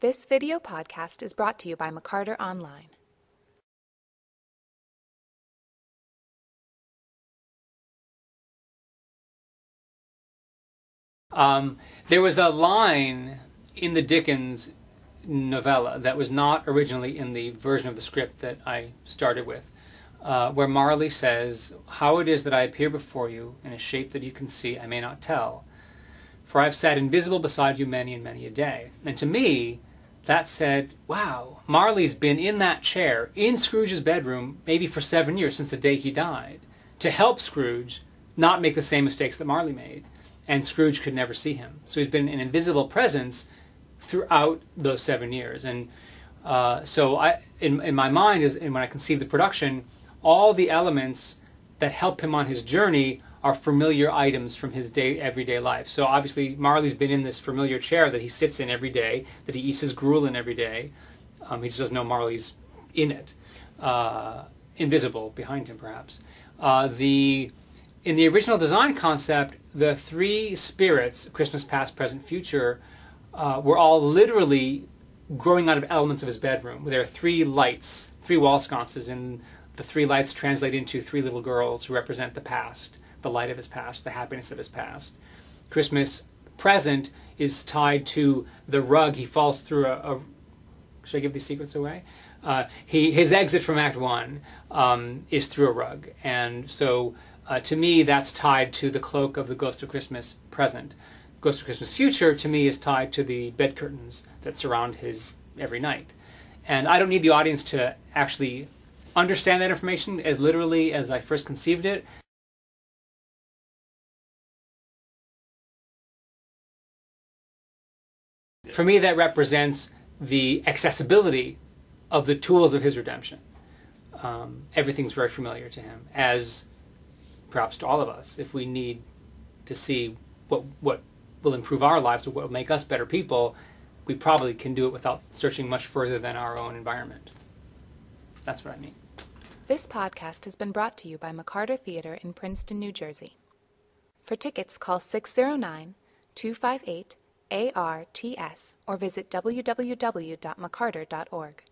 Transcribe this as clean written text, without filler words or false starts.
This video podcast is brought to you by McCarter Online. There was a line in the Dickens novella that was not originally in the version of the script that I started with, where Marley says, "How it is that I appear before you in a shape that you can see, I may not tell. For I've sat invisible beside you many and many a day." And to me, that said, wow, Marley's been in that chair in Scrooge's bedroom maybe for 7 years, since the day he died, to help Scrooge not make the same mistakes that Marley made. And Scrooge could never see him. So he's been an invisible presence throughout those 7 years. And so in my mind, and when I conceive the production, all the elements that help him on his journey are familiar items from his everyday life. So obviously Marley's been in this familiar chair that he sits in every day, that he eats his gruel in every day. He just doesn't know Marley's in it, invisible behind him perhaps. In the original design concept, the three spirits, Christmas, past, present, future, were all literally growing out of elements of his bedroom. There are three lights, three wall sconces, and the three lights translate into three little girls who represent the past, the light of his past, the happiness of his past. Christmas present is tied to the rug he falls through should I give these secrets away? His exit from Act 1 is through a rug. And so to me, that's tied to the cloak of the Ghost of Christmas present. Ghost of Christmas future, to me, is tied to the bed curtains that surround his every night. And I don't need the audience to actually understand that information as literally as I first conceived it. For me, that represents the accessibility of the tools of his redemption. Everything's very familiar to him, as perhaps to all of us. If we need to see what will improve our lives or what will make us better people, we probably can do it without searching much further than our own environment. That's what I mean. This podcast has been brought to you by McCarter Theater in Princeton, New Jersey. For tickets, call 609-258-ARTS or visit www.mccarter.org.